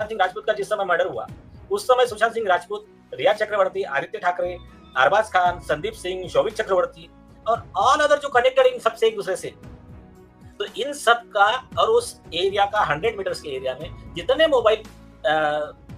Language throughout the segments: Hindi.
सिंह राजपूत का जिस समय मर्डर हुआ, उस समय सुशांत सिंह राजपूत, रिया चक्रवर्ती, आदित्य ठाकरे, अरबाज खान, संदीप सिंह, शोभिक चक्रवर्ती और ऑल अदर जो कनेक्टेड इन सबसे एक दूसरे से, तो इन सब का और उस एरिया का 100 मीटर्स के एरिया में जितने मोबाइल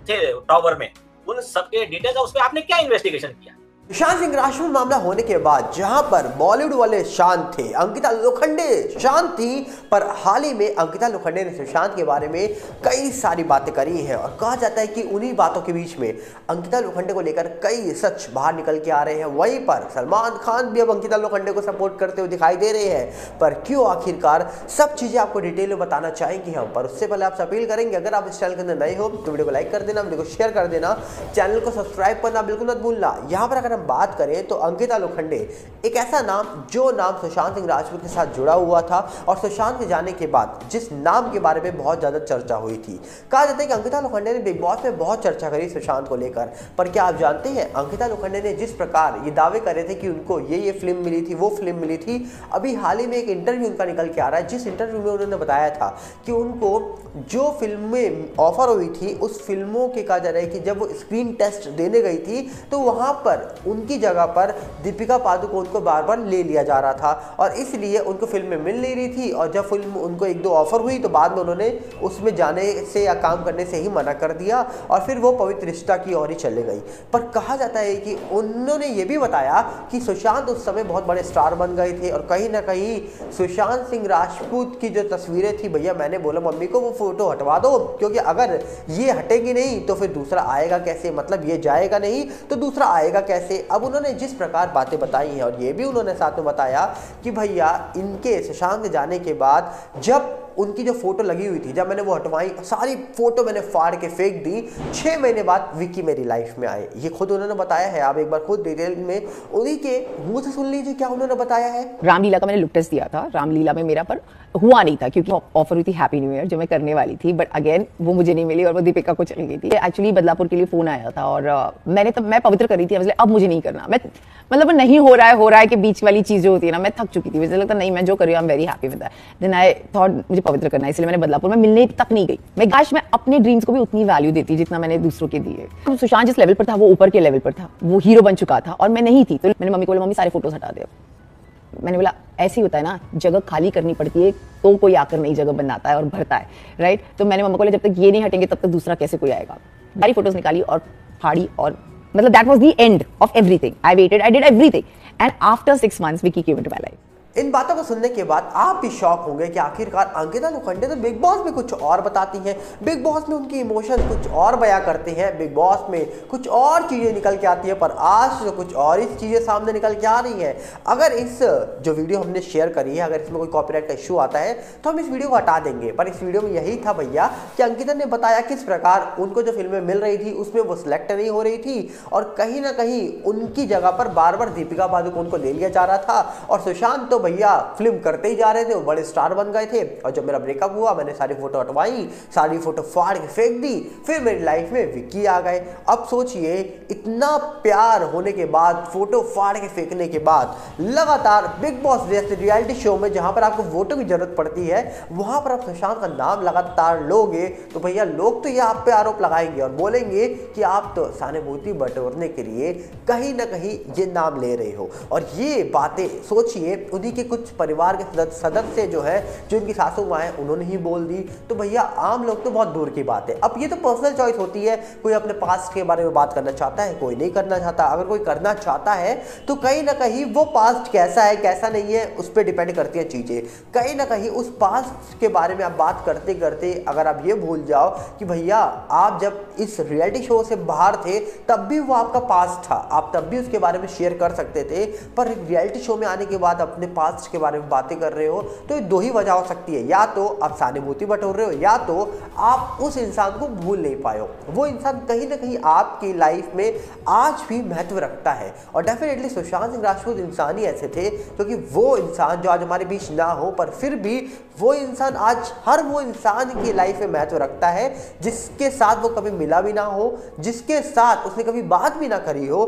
थे टावर में, उन सबके डिटेल्स, उस पर आपने क्या इन्वेस्टिगेशन किया? सुशांत सिंह राजपूत मामला होने के बाद जहां पर बॉलीवुड वाले शांत थे, अंकिता लोखंडे शांत थी, पर हाल ही में अंकिता लोखंडे ने सुशांत के बारे में कई सारी बातें करी हैं और कहा जाता है कि उन्हीं बातों के बीच में अंकिता लोखंडे को लेकर कई सच बाहर निकल के आ रहे हैं। वहीं पर सलमान खान भी अब अंकिता लोखंडे को सपोर्ट करते हुए दिखाई दे रहे हैं, पर क्यों, आखिरकार सब चीजें आपको डिटेल में बताना चाहेंगे हम। पर उससे पहले आपसे अपील करेंगे, अगर आप इस चैनल के अंदर नए हो तो वीडियो को लाइक कर देना, वीडियो को शेयर कर देना, चैनल को सब्सक्राइब करना बिल्कुल मत भूलना। यहाँ पर अगर बात करें तो अंकिता लोखंडे एक ऐसा नाम जो नाम सुशांत सिंह राजपूत के साथ जुड़ा हुआ था और सुशांत के जाने के बाद जिस नाम के बारे में बहुत ज्यादा चर्चा हुई थी। कहा जाता है कि अंकिता लोखंडे ने बिग बॉस में बहुत चर्चा करी सुशांत को लेकर, पर क्या आप जानते हैं अंकिता लोखंडे ने जिस प्रकार ये दावे करे थे कि उनको ये फिल्म मिली थी, वो फिल्म मिली थी, अभी हाल ही में एक इंटरव्यू उनका निकल के आ रहा है, जिस इंटरव्यू में उन्होंने बताया था कि उनको जो फिल्में ऑफर हुई थी उस फिल्मों के, कहा जा रहा है कि जब वो स्क्रीन टेस्ट देने गई थी तो वहां पर उनकी जगह पर दीपिका पादुकोण को बार बार ले लिया जा रहा था और इसलिए उनको फिल्म मिल नहीं रही थी। और जब फिल्म उनको एक दो ऑफर हुई तो बाद में उन्होंने उसमें जाने से या काम करने से ही मना कर दिया और फिर वो पवित्र रिश्ता की ओर ही चले गई। पर कहा जाता है कि उन्होंने ये भी बताया कि सुशांत उस समय बहुत बड़े स्टार बन गए थे और कहीं ना कहीं सुशांत सिंह राजपूत की जो तस्वीरें थी, भैया मैंने बोला मम्मी को वो फोटो हटवा दो, क्योंकि अगर ये हटेगी नहीं तो फिर दूसरा आएगा कैसे, मतलब ये जाएगा नहीं तो दूसरा आएगा कैसे। अब उन्होंने जिस प्रकार बातें बताई हैं और ये भी उन्होंने साथ में बताया कि भैया इनके सुशांत जाने के बाद जब उनकी जो फोटो लगी हुई थी, जब मैंने वो हटवाई, सारी फोटो मैंने फाड़ के फेंक दी, 6 महीने बाद विक्की मेरी लाइफ में आए। ये खुद उन्होंने बताया है, आप एक बार खुद डिटेल में उन्हीं के मुंह से सुन लीजिए क्या उन्होंने बताया है। रामलीला का मैंने लुक टेस्ट दिया था, रामलीला में मेरा पर हुआ नहीं था क्योंकि ऑफर हुई थी हैप्पी न्यू ईयर जो मैं करने वाली थी, बट अगेन वो मुझे नहीं मिली और वो दीपिका को चली गई थी। एक्चुअली बदलापुर के लिए फोन आया था और मैं पवित्र कर रही थी, अब मुझे नहीं करना, मैं मतलब नहीं हो रहा है कि बीच वाली चीज जो होती है ना, मैं थक चुकी थी, मुझे लगता नहीं मैं जो कर रही हूँ I am very happy with that. Then I thought मुझे पवित्र करना है, इसलिए मैंने बदलापुर में मिलने तक नहीं गई। मैं काश मैं अपने ड्रीम्स को भी उतनी वैल्यू देती जितना मैंने दूसरों के दिए। तो सुशांत जिस लेवल पर था वो ऊपर के लेवल पर था, वो हीरो बन चुका था और मैं नहीं थी। तो मैंने मम्मी को बोला मम्मी सारे फोटोज हटा दे। मैंने बोला ऐसे ही होता है ना, जगह खाली करनी पड़ती है तो कोई आकर नई जगह बनाता है और भरता है, राइट। तो मैंने मम्मा को बोला जब तक ये नहीं हटेंगे तब तक दूसरा कैसे कोई आएगा। सारी फोटोज निकाली और फाड़ी और मतलब that was the end of everything. I waited, I did everything and after 6 months Vicky came into my life. इन बातों को सुनने के बाद आप भी शॉक होंगे कि आखिरकार अंकिता लोखंडे तो बिग बॉस में कुछ और बताती हैं, बिग बॉस में उनकी इमोशन कुछ और बयां करते हैं, बिग बॉस में कुछ और चीज़ें निकल के आती है, पर आज तो कुछ और ही चीज़ें सामने निकल के आ रही हैं। अगर इस जो वीडियो हमने शेयर करी है, अगर इसमें कोई कॉपीराइट का इशू आता है तो हम इस वीडियो को हटा देंगे, पर इस वीडियो में यही था भैया कि अंकिता ने बताया किस प्रकार उनको जो फिल्में मिल रही थी उसमें वो सिलेक्ट नहीं हो रही थी और कहीं ना कहीं उनकी जगह पर बार बार दीपिका पादुकोण को ले लिया जा रहा था और सुशांत तो भैया फिल्म करते ही जा रहे थे, वो बड़े स्टार बन गए थे। और जब मेरा ब्रेकअप हुआ मैंने सारी फोटो हटवाई, सारी फोटो फाड़ के फेंक दी, फिर मेरी लाइफ में विक्की आ गए। अब सोचिए इतना प्यार होने के बाद, फोटो फाड़ के फेंकने के बाद, लगातार बिग बॉस जैसे रियलिटी शो में जहां पर आपको वोटों की जरूरत पड़ती है वहां पर आप सुशांत का नाम लगातार लोगे तो भैया लोग तो ये आप पे आरोप लगाएंगे और बोलेंगे कि आप तो सहानुभूति बटोरने के लिए कहीं ना कहीं ये नाम ले रहे हो। और ये बातें सोचिए उन्हीं के कुछ परिवार के सदस्य जो है, जो इनकी सासू माँ है, उन्होंने ही बोल दी, तो भैया आम लोग तो बहुत दूर की बात है। अब ये तो पर्सनल चॉइस होती है, कोई अपने पास्ट के बारे में बात करना चाहता है, कोई नहीं करना चाहता। अगर कोई करना चाहता है तो कहीं ना कहीं वो पास्ट कैसा है कैसा नहीं है उस पर डिपेंड करती है चीज़ें। कहीं ना कहीं उस पास्ट के बारे में आप बात करते करते अगर आप ये भूल जाओ कि भैया आप जब इस रियलिटी शो से बाहर थे तब भी वो आपका पास्ट था, आप तब भी उसके बारे में शेयर कर सकते थे, पर रियलिटी शो में आने के बाद अपने पास्ट के बारे में बातें कर रहे हो तो ये दो ही वजह हो सकती है, या तो आप सहानुभूति बटोर रहे हो या तो आप उस इंसान को भूल नहीं पाए हो। वो इंसान कहीं ना कहीं आपकी लाइफ में आज भी महत्व रखता है और डेफिनेटली सुशांत सिंह राजपूत इंसान ही ऐसे थे क्योंकि वो इंसान जो आज हमारे बीच ना हो पर फिर भी वो इंसान आज हर वो इंसान की लाइफ में महत्व रखता है जिसके साथ वो कभी मिला भी ना हो, जिसके साथ उसने कभी बात भी ना करी हो।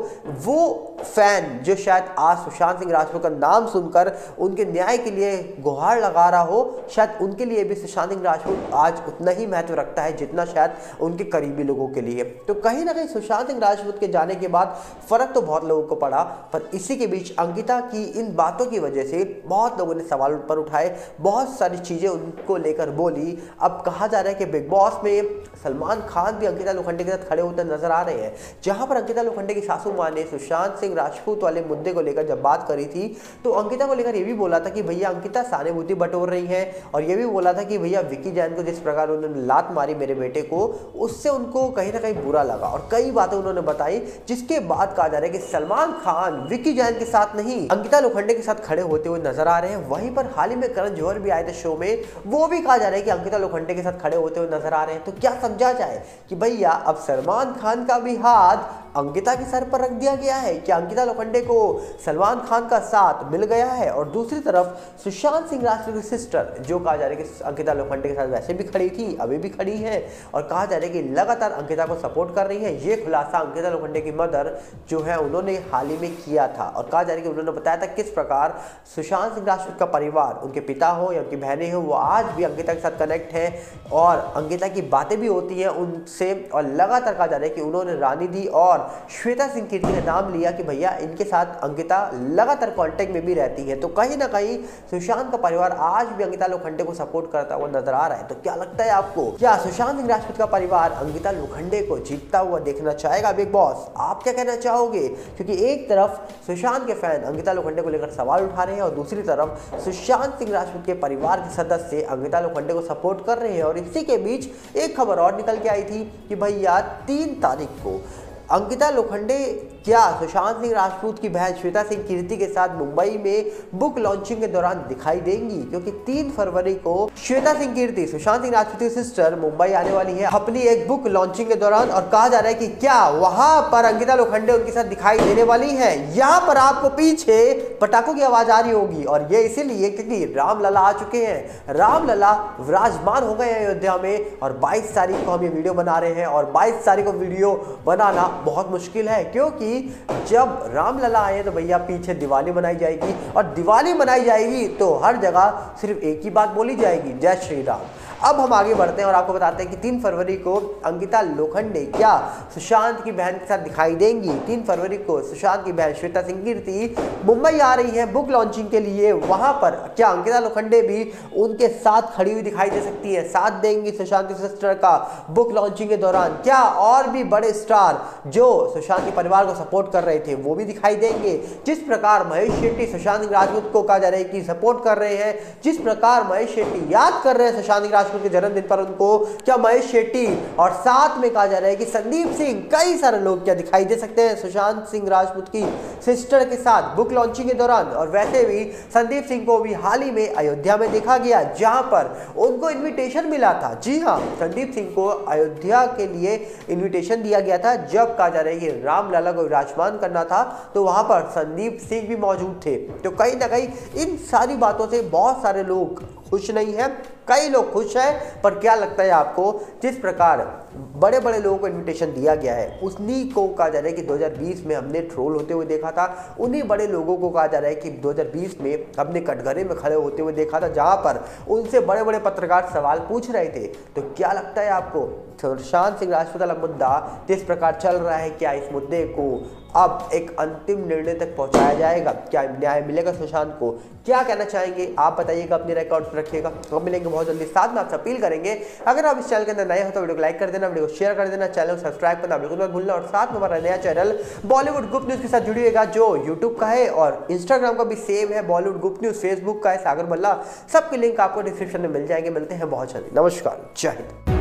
वो फैन जो शायद आज सुशांत सिंह राजपूत का नाम सुनकर उनके न्याय के लिए गुहार लगा रहा हो, शायद उनके लिए भी सुशांत सिंह राजपूत आज उतना ही महत्व रखता है जितना शायद उनके करीबी लोगों के लिए। तो कहीं ना कहीं सुशांत सिंह राजपूत के जाने के बाद फर्क तो बहुत लोगों को पड़ा, पर इसी के बीच अंकिता की इन बातों की वजह से बहुत लोगों ने सवाल पर उठाए, बहुत सारी चीजें उनको लेकर बोली। अब कहा जा रहा है कि बिग बॉस में सलमान खान भी अंकिता लोखंडे के साथ खड़े होते नजर आ रहे हैं। जहां पर अंकिता लोखंडे की सासू मां ने सुशांत सिंह राजपूत वाले मुद्दे को लेकर जब बात करी थी तो अंकिता को लेकर ये भी बोला था कि भैया अंकिता सहानुभूति बटोर रही है, और ये भी बोला था कि भैया विकी जैन को जिस प्रकार उन्होंने लात मारी मेरे बेटे को, उससे उनको कहीं ना कहीं बुरा लगा, और कई बातें उन्होंने बताई, जिसके बाद कहा जा रहा है कि सलमान खान विकी जैन के साथ नहीं अंकिता लोखंडे के साथ खड़े होते हुए नजर आ रहे हैं। वहीं पर हाल ही में करण जौहर भी आए थे शो में, वो भी कहा जा रहा है कि अंकिता लोखंडे के साथ खड़े होते हुए नजर आ रहे हैं। तो क्या समझा जाए कि भैया अब सलमान खान का भी हाथ अंकिता के सर पर रख दिया गया है, क्या अंकिता लोखंडे को सलमान खान का साथ मिल गया है? और दूसरी तरफ सुशांत सिंह राजपूत की सिस्टर, जो कहा जा रहा है कि अंकिता लोखंडे के साथ वैसे भी खड़ी थी, अभी भी खड़ी है, और कहा जा रहा है कि लगातार अंकिता को सपोर्ट कर रही है। ये खुलासा अंकिता लोखंडे की मदर जो है उन्होंने हाल ही में किया था, और कहा जा रहा है कि उन्होंने बताया था किस प्रकार सुशांत सिंह राजपूत का परिवार, उनके पिता हो या उनकी बहनें हो, वो आज भी अंकिता के साथ कनेक्ट है और अंकिता की बातें भी होती हैं उनसे। और लगातार कहा जा रहा है कि उन्होंने रानी दी और श्वेता सिंह कीर्ति का नाम लिया कि भैया इनके साथ अंकिता लगातार कांटेक्ट में भी रहती है। तो कहीं ना कहीं सुशांत का परिवार आज भी अंकिता लोखंडे को सपोर्ट करता हुआ नजर आ रहा है। तो क्या लगता है आपको, क्या सुशांत सिंह राजपूत का परिवार अंकिता लोखंडे को जीतता हुआ देखना चाहेगा बिग बॉस? आप क्या कहना चाहोगे? क्योंकि एक तरफ सुशांत के फैन अंकिता लोखंडे को लेकर सवाल उठा रहे हैं और दूसरी तरफ सुशांत सिंह राजपूत के परिवार के सदस्य अंकिता लोखंडे को सपोर्ट कर रहे हैं। और इसी के बीच एक खबर और निकल के आई थी कि भैया 3 तारीख को अंकिता लोखंडे क्या सुशांत सिंह राजपूत की बहन श्वेता सिंह कीर्ति के साथ मुंबई में बुक लॉन्चिंग के दौरान दिखाई देंगी? क्योंकि 3 फरवरी को श्वेता सिंह कीर्ति, सुशांत सिंह राजपूत की सिस्टर, मुंबई आने वाली है अपनी एक बुक लॉन्चिंग के दौरान, और कहा जा रहा है कि क्या वहां पर अंकिता लोखंडे उनके साथ दिखाई देने वाली है। यहाँ पर आपको पीछे पटाखों की आवाज आ रही होगी, और ये इसीलिए क्योंकि रामलला आ चुके हैं। रामलला विराजमान हो गए हैं अयोध्या में, और 22 तारीख को हम ये वीडियो बना रहे हैं, और 22 तारीख को वीडियो बनाना बहुत मुश्किल है, क्योंकि जब रामलला आए तो भैया पीछे दिवाली मनाई जाएगी, और दिवाली मनाई जाएगी तो हर जगह सिर्फ एक ही बात बोली जाएगी, जय श्री राम। अब हम आगे बढ़ते हैं और आपको बताते हैं कि 3 फरवरी को अंकिता लोखंडे क्या सुशांत की बहन के साथ दिखाई देंगी। 3 फरवरी को सुशांत की बहन श्वेता सिंह कीर्ति मुंबई आ रही है बुक लॉन्चिंग के लिए। वहां पर क्या अंकिता लोखंडे भी उनके साथ खड़ी हुई दिखाई दे सकती है, साथ देंगी सुशांत की सिस्टर का बुक लॉन्चिंग के दौरान? क्या और भी बड़े स्टार जो सुशांत के परिवार को सपोर्ट कर रहे थे वो भी दिखाई देंगे? जिस प्रकार महेश शेट्टी सुशांत सिंह राजपूत को कहा जा रहा है कि सपोर्ट कर रहे हैं, जिस प्रकार महेश शेट्टी याद कर रहे हैं सुशांत सिंह के जन्मदिन पर उनको, क्या महेश शेट्टी और साथ में कहा जा रहा है कि संदीप सिंह, कई सारे लोग क्या दिखाई दे सकते हैं सुशांत सिंह राजपूत की सिस्टर के साथ बुक लॉन्चिंग के दौरान? और वैसे भी संदीप सिंह को भी हाल ही में अयोध्या में देखा गया, जहां पर उनको इन्विटेशन मिला था। जी हां, संदीप सिंह को अयोध्या के लिए इन्विटेशन दिया गया था। जब कहा जा रहा है कि रामलला को विराजमान करना था तो वहां पर संदीप सिंह भी मौजूद थे। तो कहीं ना कहीं इन सारी बातों से बहुत सारे लोग खुश नहीं है, कई लोग खुश हैं। पर क्या लगता है आपको, जिस प्रकार बड़े बड़े लोगों को इनविटेशन दिया गया है, उन्हीं को कहा जा रहा है कि 2020 में हमने ट्रोल होते हुए देखा था, उन्हीं बड़े लोगों को कहा जा रहा है कि 2020 में हमने कटघरे में खड़े होते हुए देखा था, जहां पर उनसे बड़े बड़े पत्रकार सवाल पूछ रहे थे। तो क्या लगता है आपको, सुशांत सिंह राजपूत वाला मुद्दा जिस प्रकार चल रहा है, क्या इस मुद्दे को अब एक अंतिम निर्णय तक पहुंचाया जाएगा? क्या न्याय मिलेगा सुशांत को? क्या कहना चाहेंगे आप बताइएगा, अपने रिकॉर्ड रखिएगा। तो मिलेंगे बहुत जल्दी, साथ में आपसे अपील करेंगे अगर आप इस चैनल के अंदर नए हो तो वीडियो को लाइक कर देना, वीडियो को शेयर कर देना, चैनल को सब्सक्राइब करना बिल्कुल मत भूलना, और साथ में हमारा नया चैनल बॉलीवुड गुप्त न्यूज के साथ जुड़िएगा, जो यूट्यूब का है और इंस्टाग्राम का भी सेम है, बॉलीवुड गुप्त न्यूज, फेसबुक का है सागर बल्ला। सबके लिंक आपको डिस्क्रिप्शन में मिल जाएंगे। मिलते हैं बहुत जल्दी, नमस्कार, जय हिंद।